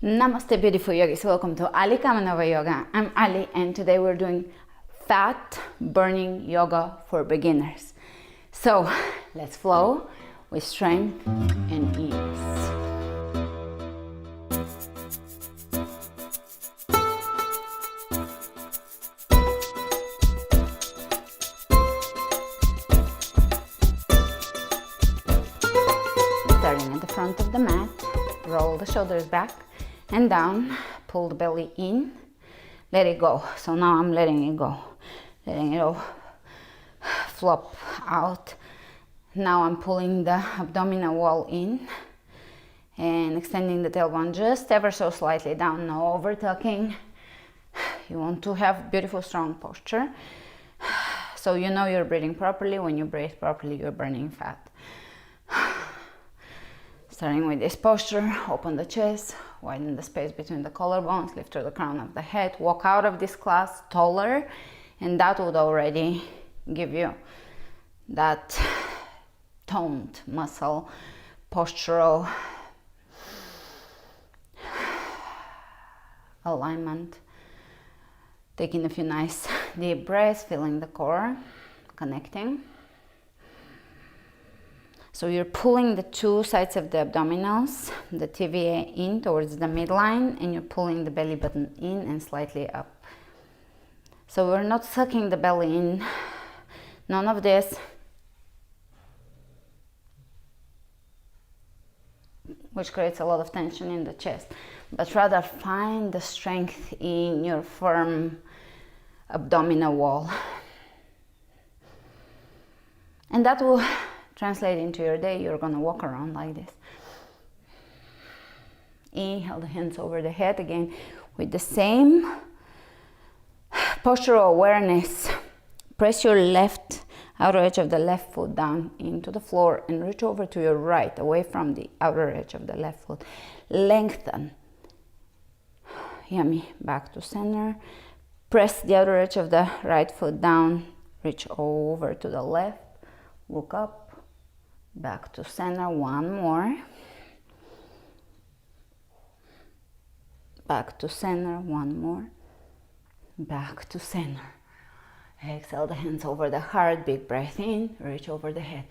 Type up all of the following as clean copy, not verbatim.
Namaste beautiful yogis, welcome to Ali Kamanova Yoga. I'm Ali and today we're doing fat burning yoga for beginners. So let's flow with strength and ease. Starting at the front of the mat, roll the shoulders back and down, pull the belly in, let it go. So now I'm letting it go, flop out. Now I'm pulling the abdominal wall in and extending the tailbone just ever so slightly down, no over tucking. You want to have beautiful strong posture, so you know you're breathing properly. When you breathe properly, you're burning fat. Starting with this posture, open the chest, widen the space between the collarbones, lift to the crown of the head, walk out of this class taller, and that would already give you that toned muscle postural alignment. Taking a few nice deep breaths, feeling the core, connecting. So you're pulling the two sides of the abdominals, the TVA in towards the midline, and you're pulling the belly button in and slightly up. So we're not sucking the belly in, none of this. Which creates a lot of tension in the chest, but rather find the strength in your firm abdominal wall. And that will translate into your day. You're gonna walk around like this. Inhale the hands over the head again with the same postural awareness. Press your left outer edge of the left foot down into the floor and reach over to your right, away from the outer edge of the left foot. Lengthen. Yummy. Back to center. Press the outer edge of the right foot down. Reach over to the left. Look up. Back to center. One more. Back to center. One more. Back to center. Exhale the hands over the heart. Big breath in. Reach over the head.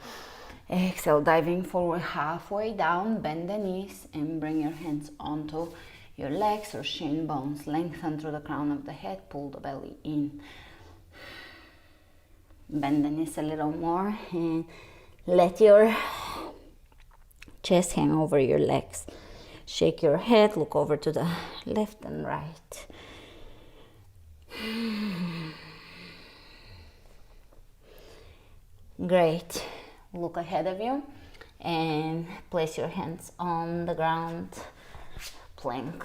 Exhale, diving forward halfway down. Bend the knees and bring your hands onto your legs or shin bones. Lengthen through the crown of the head. Pull the belly in. Bend the knees a little more and let your chest hang over your legs. Shake your head. Look over to the left and right. Great. Look ahead of you and place your hands on the ground, plank.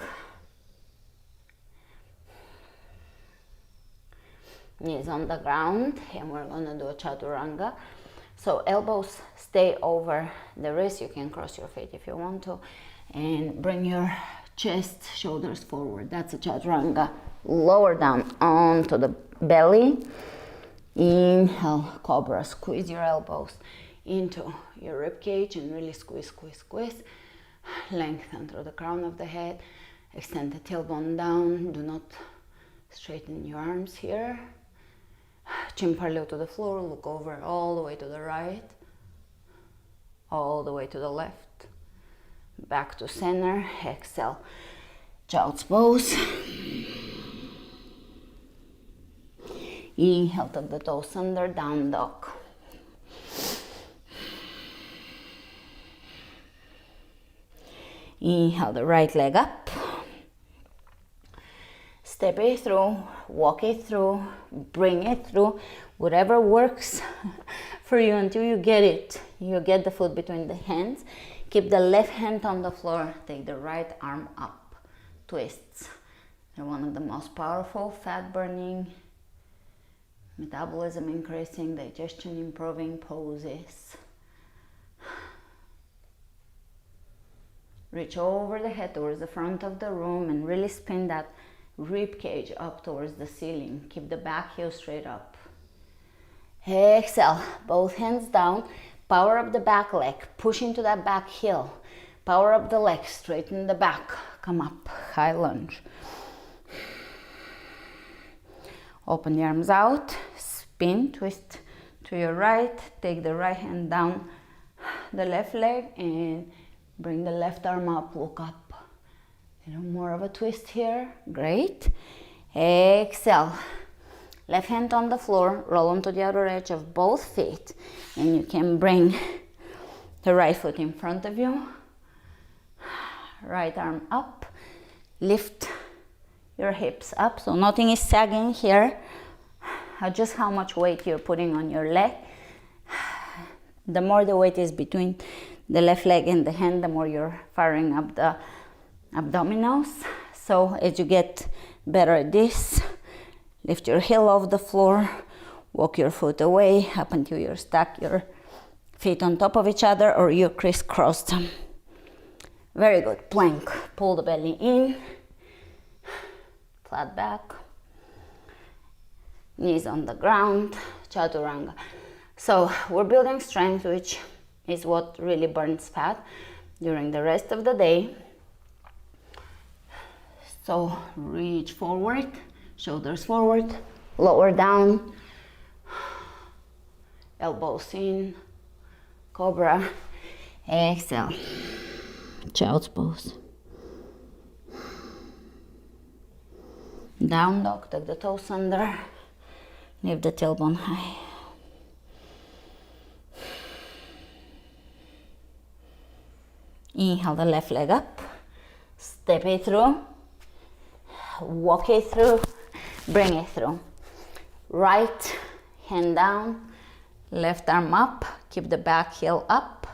Knees on the ground, and we're gonna do a chaturanga. So elbows stay over the wrist. You can cross your feet if you want to, and bring your chest, shoulders forward. That's a chaturanga. Lower down onto the belly. Inhale, cobra. Squeeze your elbows into your rib cage and really squeeze, squeeze, squeeze. Lengthen through the crown of the head. Extend the tailbone down. Do not straighten your arms here. Chin parallel to the floor. Look over all the way to the right, all the way to the left. Back to center. Exhale, child's pose. Inhale, tuck the toes under, down dog. Inhale the right leg up. Step it through, walk it through, bring it through, whatever works for you until you get it. You get the foot between the hands. Keep the left hand on the floor, take the right arm up. Twists. They're one of the most powerful fat burning, metabolism increasing, digestion improving poses. Reach over the head towards the front of the room and really spin that rib cage up towards the ceiling. Keep the back heel straight up. Exhale, both hands down. Power up the back leg, push into that back heel. Power up the leg, straighten the back. come up, high lunge. Open the arms out, spin, twist to your right, take the right hand down the left leg and bring the left arm up, look up. A little more of a twist here, great. Exhale, left hand on the floor, roll onto the outer edge of both feet, and you can bring the right foot in front of you, right arm up, lift your hips up, so nothing is sagging here. Adjust how much weight you're putting on your leg. The more the weight is between the left leg and the hand, the more you're firing up the abdominals. So as you get better at this, lift your heel off the floor, walk your foot away up until you're stuck your feet on top of each other or you crisscross them. Very good. Plank. Pull the belly in, flat back, knees on the ground, chaturanga. So we're building strength, which is what really burns fat during the rest of the day. So reach forward, shoulders forward, lower down, elbows in, cobra, exhale, child's pose. Down dog, tuck the toes under, lift the tailbone high. Inhale the left leg up, step it through, walk it through, bring it through. Right hand down, left arm up, keep the back heel up,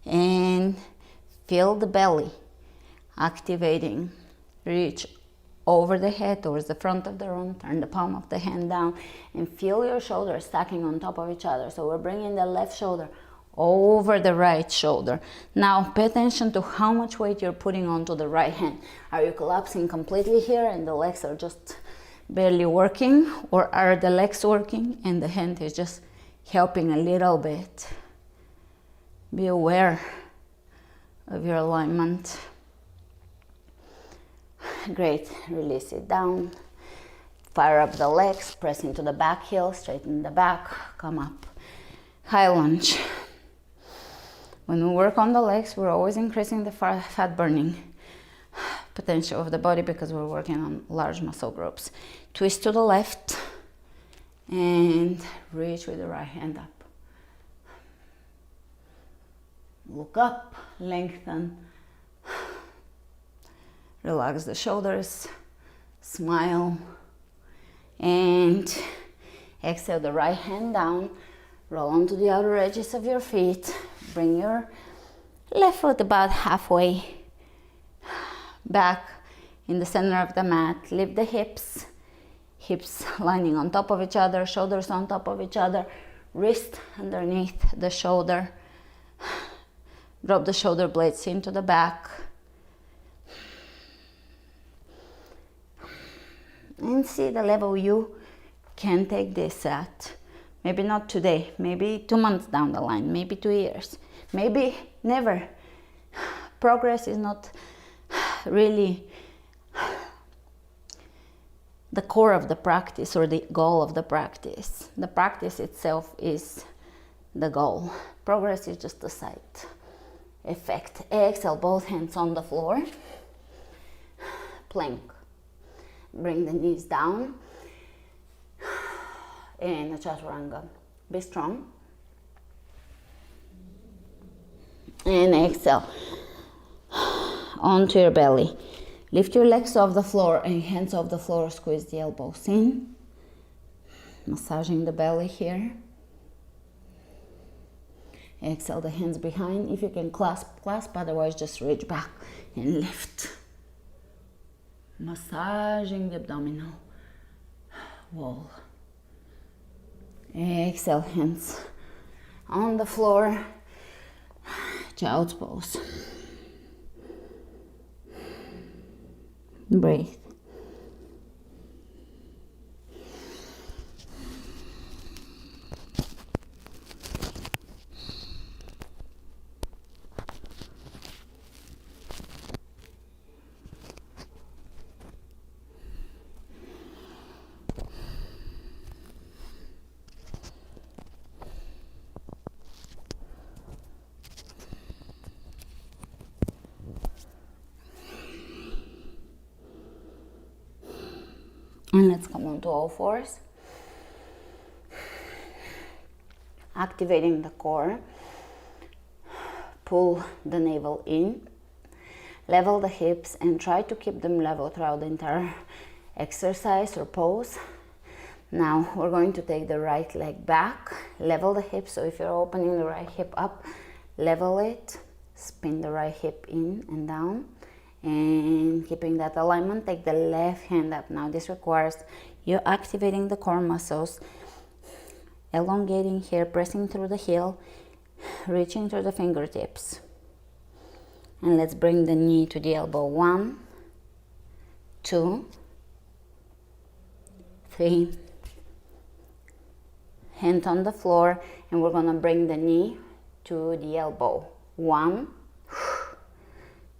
and feel the belly activating. Reach over the head towards the front of the room, turn the palm of the hand down, and feel your shoulders stacking on top of each other. So we're bringing the left shoulder over the right shoulder. Now pay attention to how much weight you're putting onto the right hand. Are you collapsing completely here and the legs are just barely working, or are the legs working and the hand is just helping a little bit? Be aware of your alignment. Great. Release it down. Fire up the legs, press into the back heel, straighten the back, come up. High lunge. When we work on the legs, we're always increasing the fat burning potential of the body because we're working on large muscle groups. Twist to the left and reach with the right hand up. Look up, lengthen, relax the shoulders, smile, and exhale the right hand down, roll onto the outer edges of your feet, bring your left foot about halfway back in the center of the mat, lift the hips, hips lining on top of each other, shoulders on top of each other, wrist underneath the shoulder, drop the shoulder blades into the back, and see the level you can take this at. Maybe not today, maybe 2 months down the line, maybe 2 years, maybe never. Progress is not really the core of the practice or the goal of the practice. The practice itself is the goal. Progress is just a side effect. Exhale, both hands on the floor. Plank. Bring the knees down. And a chaturanga. Be strong. And exhale. Onto your belly. Lift your legs off the floor and hands off the floor. Squeeze the elbows in. Massaging the belly here. Exhale the hands behind. If you can clasp, otherwise just reach back and lift. Massaging the abdominal wall. Exhale, hands on the floor. Child's pose. Breathe. And let's come on to all fours. Activating the core. Pull the navel in. Level the hips and try to keep them level throughout the entire exercise or pose. Now we're going to take the right leg back, level the hips. So if you're opening the right hip up, level it, spin the right hip in and down, and keeping that alignment, take the left hand up. Now this requires you activating the core muscles, elongating here, pressing through the heel, reaching through the fingertips. And let's bring the knee to the elbow. 1, 2, 3. Hand on the floor, and we're gonna bring the knee to the elbow. 1,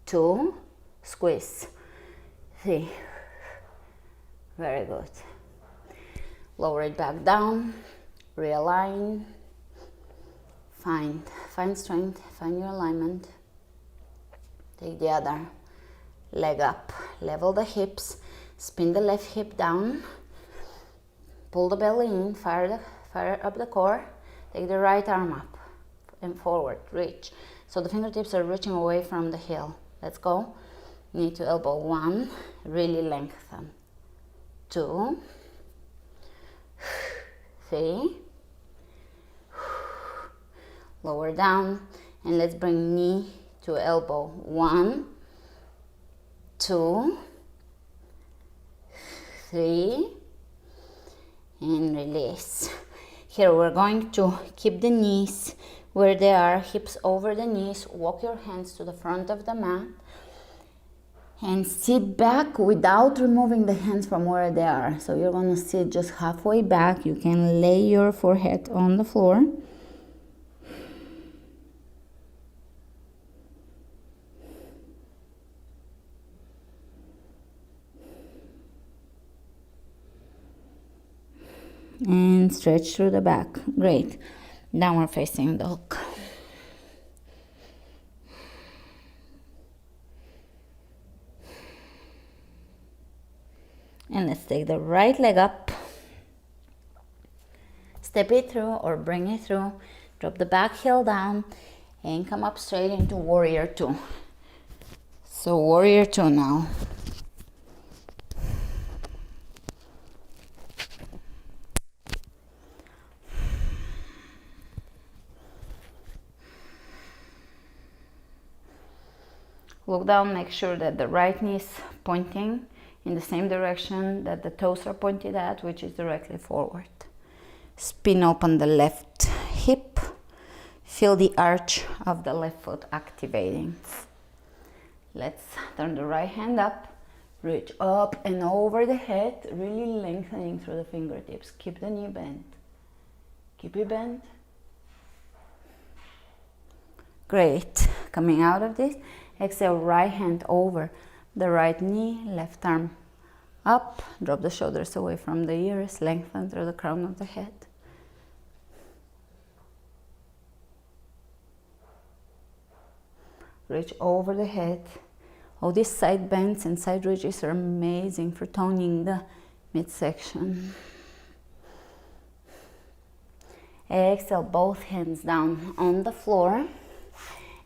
2, squeeze. 3. Very good. Lower it back down, realign. Find strength, find your alignment. Take the other leg up, level the hips, spin the left hip down, pull the belly in, fire up the core, take the right arm up and forward, reach. So the fingertips are reaching away from the heel. Let's go. Knee to elbow. 1, really lengthen. 2, 3, lower down, and let's bring knee to elbow. 1, 2, 3, and release. Here we're going to keep the knees where they are, hips over the knees. Walk your hands to the front of the mat and sit back without removing the hands from where they are. So you're going to sit just halfway back. You can lay your forehead on the floor. And stretch through the back. Great. Downward facing dog. And let's take the right leg up. Step it through or bring it through. Drop the back heel down and come up straight into warrior 2. So warrior 2 now. Look down, make sure that the right knee is pointing in the same direction that the toes are pointed at, which is directly forward. Spin open the left hip. Feel the arch of the left foot activating. Let's turn the right hand up. Reach up and over the head, really lengthening through the fingertips. Keep the knee bent. Keep it bent. Great. Coming out of this, exhale, right hand over the right knee, left arm up, drop the shoulders away from the ears, lengthen through the crown of the head. Reach over the head. All these side bends and side reaches are amazing for toning the midsection. Exhale, both hands down on the floor.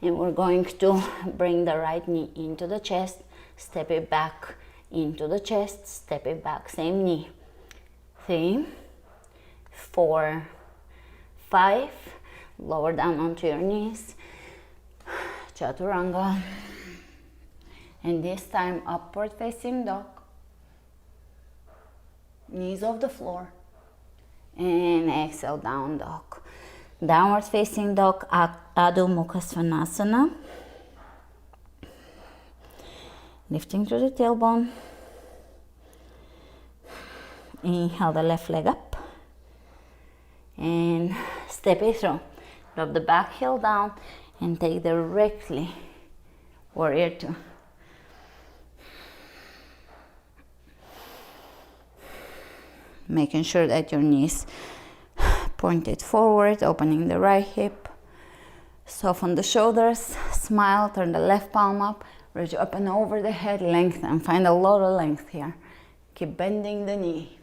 And we're going to bring the right knee into the chest, step it back into the chest, step it back, same knee. 3, 4, 5, lower down onto your knees, chaturanga. And this time upward facing dog, knees off the floor, and exhale, down dog. Downward facing dog, Adho Mukha Svanasana. Lifting through the tailbone. Inhale the left leg up. And step it through. Drop the back heel down and take directly warrior 2. Making sure that your knees pointed forward, opening the right hip. Soften the shoulders, smile, turn the left palm up, reach up and over the head, lengthen. Find a lot of length here. Keep bending the knee.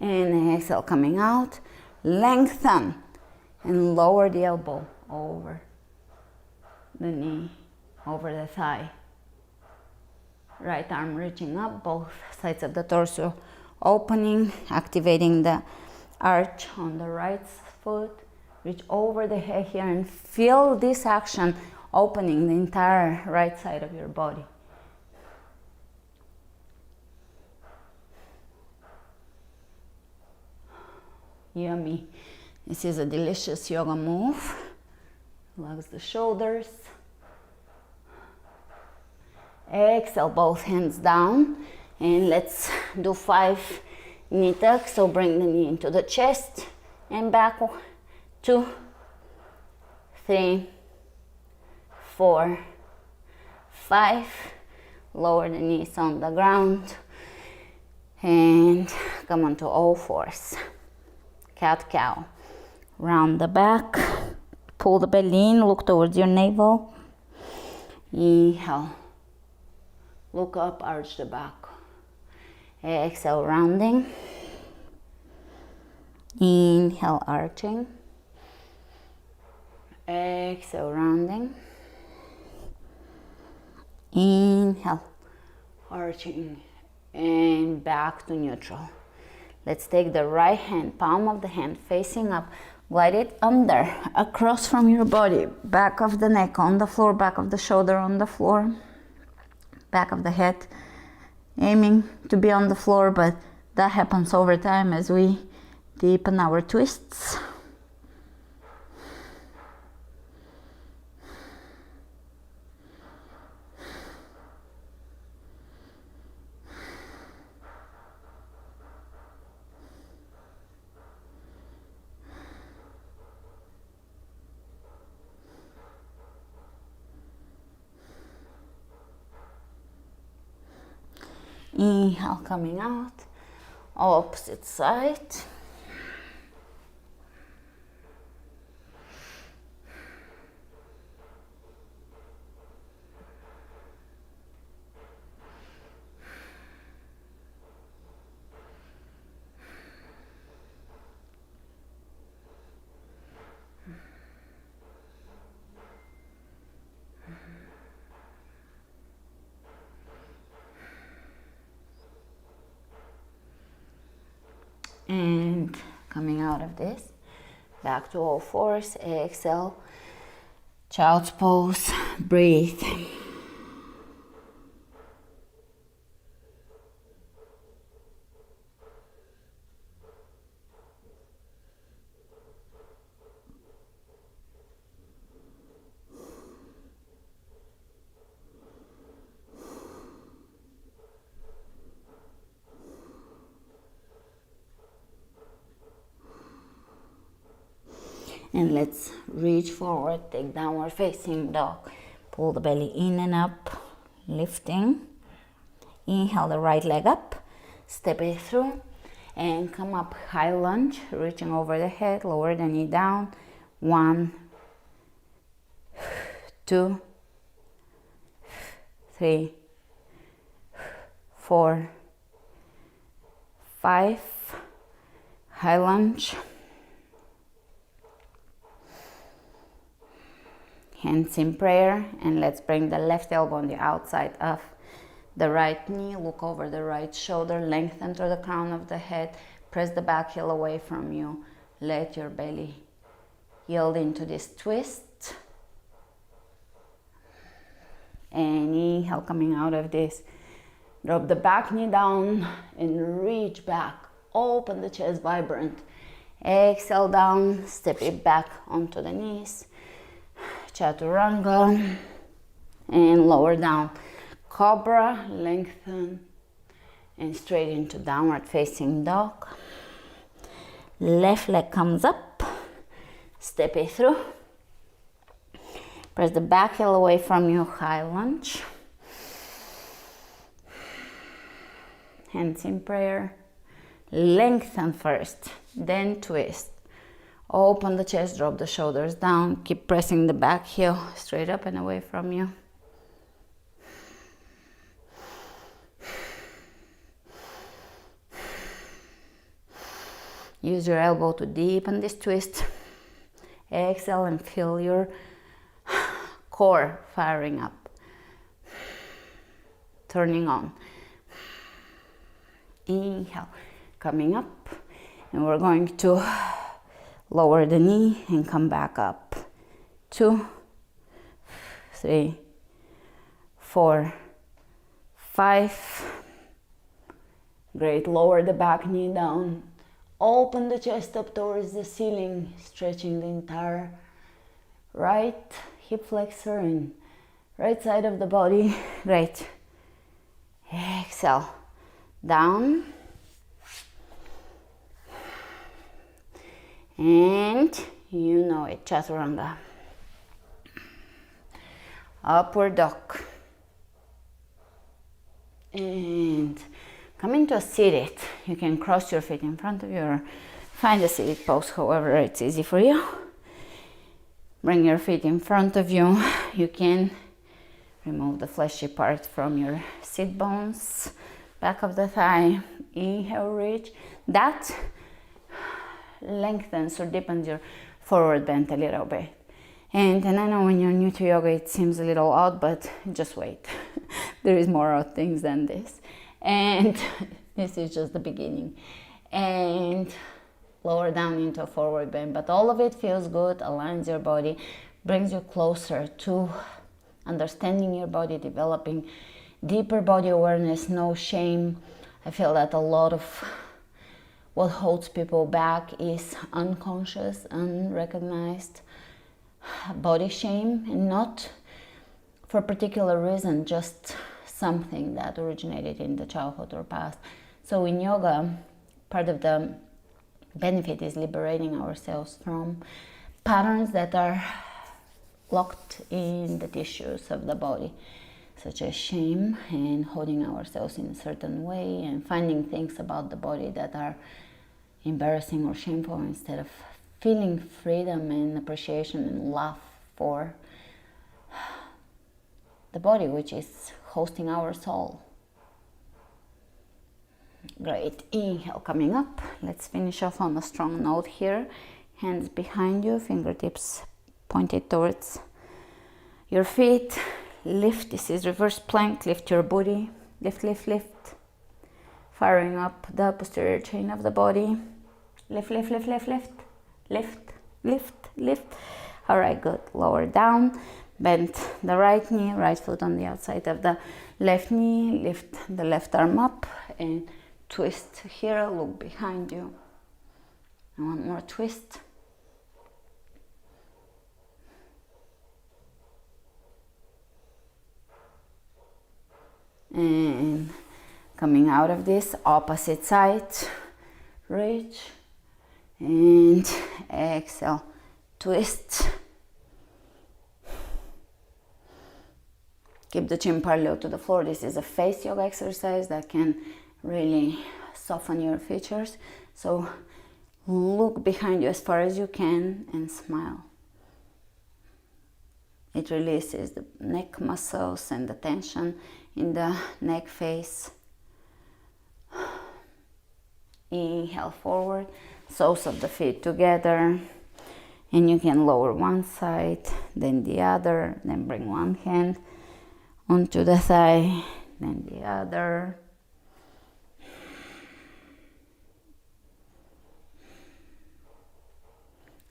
And exhale, coming out. Lengthen and lower the elbow over the knee, over the thigh. Right arm reaching up, both sides of the torso opening, activating the arch on the right foot. Reach over the head here and feel this action opening the entire right side of your body. Yummy. This is a delicious yoga move. Relax the shoulders. Exhale, both hands down. And let's do 5 knee tucks. So bring the knee into the chest and back. 2, 3, 4, 5. Lower the knees on the ground. And come on to all fours. Cat-cow. Round the back. Pull the belly in. Look towards your navel. Inhale. Look up, arch the back. Exhale, rounding. Inhale, arching. Exhale, rounding. Inhale, arching. And back to neutral. Let's take the right hand, palm of the hand facing up. Glide it under, across from your body. Back of the neck on the floor, back of the shoulder on the floor. Back of the head aiming to be on the floor, but that happens over time as we deepen our twists. Inhale, coming out, opposite side. And coming out of this, back to all fours, exhale, child's pose, breathe. And let's reach forward, take downward facing dog. Pull the belly in and up, lifting. Inhale the right leg up, step it through, and come up, high lunge, reaching over the head, lower the knee down. 1, 2, 3, 4, 5, high lunge. Hands in prayer, and let's bring the left elbow on the outside of the right knee. Look over the right shoulder, lengthen through the crown of the head. Press the back heel away from you. Let your belly yield into this twist. And inhale, coming out of this. Drop the back knee down and reach back. Open the chest, vibrant. Exhale down, step it back onto the knees. Chaturanga, and lower down. Cobra, lengthen, and straight into downward facing dog. Left leg comes up, step it through. Press the back heel away from you, high lunge. Hands in prayer. Lengthen first, then twist. Open the chest, drop the shoulders down. Keep pressing the back heel straight up and away from you. Use your elbow to deepen this twist. Exhale and feel your core firing up, turning on. Inhale, coming up, and we're going to lower the knee and come back up. 2, 3, 4, 5. Great, lower the back knee down. Open the chest up towards the ceiling, stretching the entire right hip flexor and right side of the body. Great. Exhale, down. And you know it, chaturanga. Upward dog. And come into a seated. You can cross your feet in front of you or find a seated pose, however it's easy for you. Bring your feet in front of you. You can remove the fleshy part from your sit bones, back of the thigh. Inhale, reach. That lengthens or deepens your forward bend a little bit. And I know when you're new to yoga it seems a little odd, but just wait. There is more odd things than this. And this is just the beginning. And lower down into a forward bend, but all of it feels good, aligns your body, brings you closer to understanding your body, developing deeper body awareness, no shame. I feel that a lot of what holds people back is unconscious, unrecognized body shame, and not for a particular reason, just something that originated in the childhood or past. So in yoga, part of the benefit is liberating ourselves from patterns that are locked in the tissues of the body, such as shame and holding ourselves in a certain way and finding things about the body that are embarrassing or shameful, instead of feeling freedom and appreciation and love for the body, which is hosting our soul. Great. Inhale, coming up. Let's finish off on a strong note here. Hands behind you, fingertips pointed towards your feet. Lift. This is reverse plank. Lift your booty. Lift, lift, lift. Firing up the posterior chain of the body. Lift, lift, lift, lift, lift. Lift, lift, lift. All right, good. Lower down. Bend the right knee, right foot on the outside of the left knee. Lift the left arm up and twist here. Look behind you. And one more twist. And coming out of this, opposite side. Reach. And exhale. Twist. Keep the chin parallel to the floor. This is a face yoga exercise that can really soften your features. So look behind you as far as you can and smile. It releases the neck muscles and the tension in the neck face. Inhale forward, soles of the feet together. And you can lower one side, then the other, then bring one hand onto the thigh, then the other.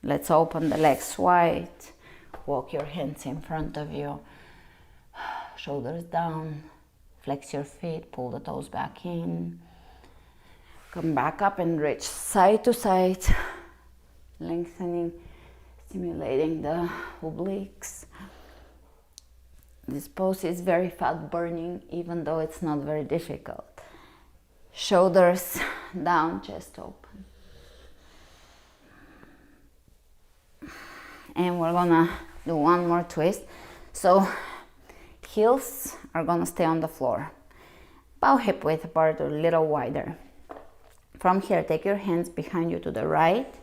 Let's open the legs wide. Walk your hands in front of you. Shoulders down. Flex your feet. Pull the toes back in. Come back up and reach side to side. Lengthening, stimulating the obliques. This pose is very fat burning, even though it's not very difficult. Shoulders down, chest open. And we're gonna do one more twist. So heels are gonna stay on the floor. Bow hip width apart or a little wider. From here, take your hands behind you to the right.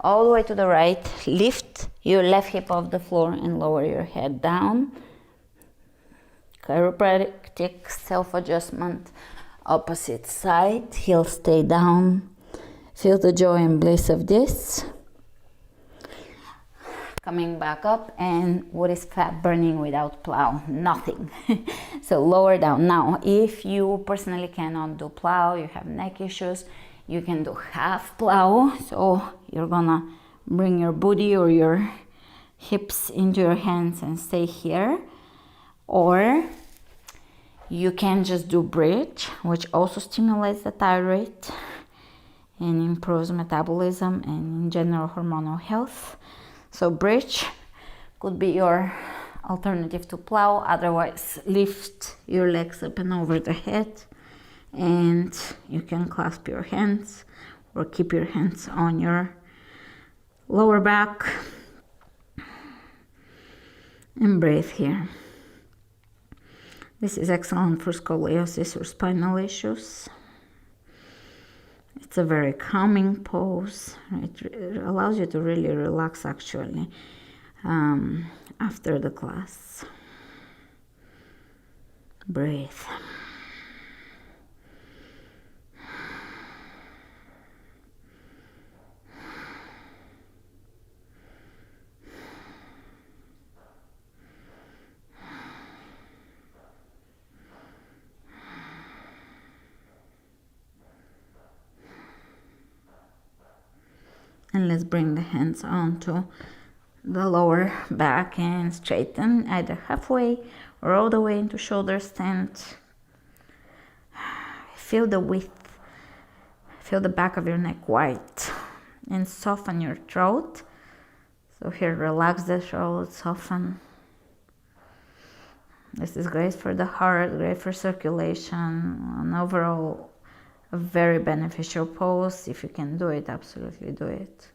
all the way to the right. Lift your left hip off the floor and lower your head down. Chiropractic self-adjustment, opposite side. Heels stay down. Feel the joy and bliss of this. Coming back up, and what is fat burning without plow? Nothing. So lower down. Now, if you personally cannot do plow, you have neck issues, you can do half plow. So you're gonna bring your booty or your hips into your hands and stay here. Or you can just do bridge, which also stimulates the thyroid and improves metabolism and in general hormonal health. So bridge could be your alternative to plow. Otherwise, lift your legs up and over the head, and you can clasp your hands or keep your hands on your lower back and breathe here. This is excellent for scoliosis or spinal issues. It's a very calming pose. It allows you to really relax actually after the class. Breathe. And let's bring the hands onto the lower back and straighten either halfway or all the way into shoulder stand. Feel the width, feel the back of your neck wide, and soften your throat. So here, relax the throat, soften. This is great for the heart, great for circulation, and overall a very beneficial pose. If you can do it, absolutely do it.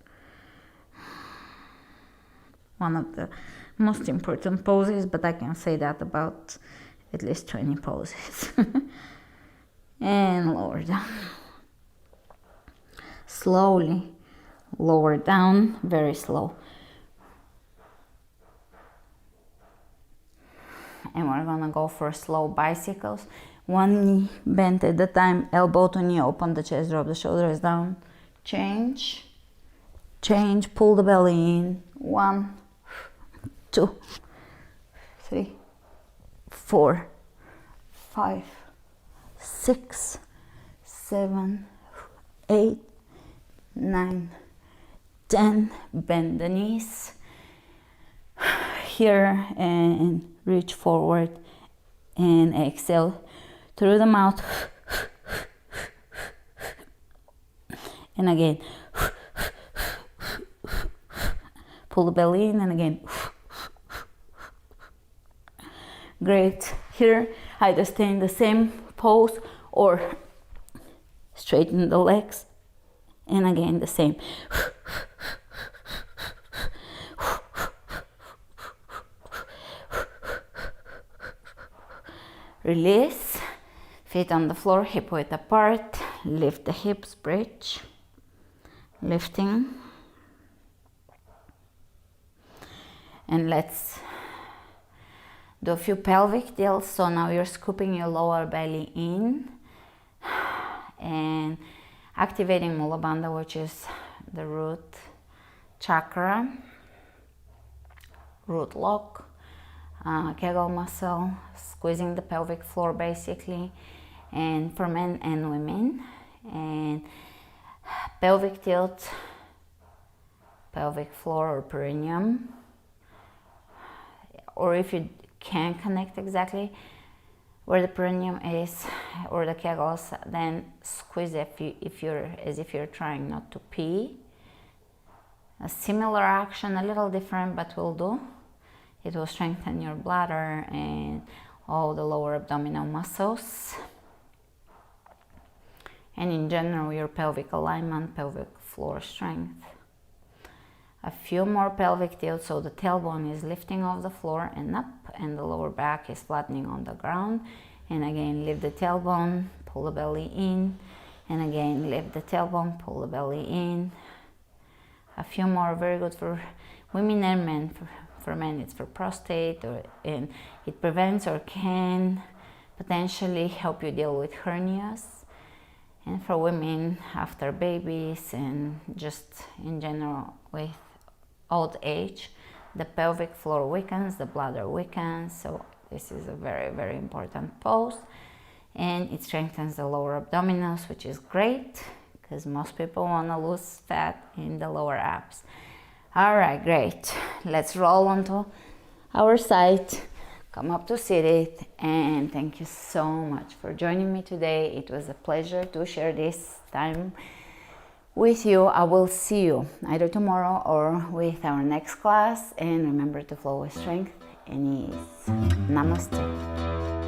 One of the most important poses, but I can say that about at least 20 poses. And lower down. Slowly lower down, very slow. And we're gonna go for slow bicycles. One knee bent at a time, elbow to knee, open the chest, drop the shoulders down. Change, change, pull the belly in. 1, 2, 3, 4, 5, 6, 7, 8, 9, 10. Bend the knees here and reach forward and exhale through the mouth. And again, pull the belly in, and again. Great. Here, either stay in the same pose or straighten the legs, and again the same. Release, feet on the floor, hip width apart, lift the hips, bridge, lifting. And let's do a few pelvic tilts. So now you're scooping your lower belly in and activating Mula Bandha, which is the root chakra, root lock, Kegel muscle, squeezing the pelvic floor basically, and for men and women. And pelvic tilt, pelvic floor or perineum, or if you can't connect exactly where the perineum is or the kegels, then squeeze if you're as if you're trying not to pee. A similar action, a little different, but will do. It will strengthen your bladder and all the lower abdominal muscles, and in general your pelvic alignment, pelvic floor strength. A few more pelvic tilts, so the tailbone is lifting off the floor and up, and the lower back is flattening on the ground. And again, lift the tailbone, pull the belly in, and again lift the tailbone, pull the belly in. a few more very good for women and men. For men, it's for prostate, and it prevents or can potentially help you deal with hernias. And for women, after babies and just in general with old age, the pelvic floor weakens, the bladder weakens. So this is a very, very important pose. And it strengthens the lower abdominals, which is great because most people want to lose fat in the lower abs. All right, great. Let's roll onto our side. Come up to seated, and thank you so much for joining me today. It was a pleasure to share this time with you. I will see you either tomorrow or with our next class, and remember to flow with strength and ease. Namaste.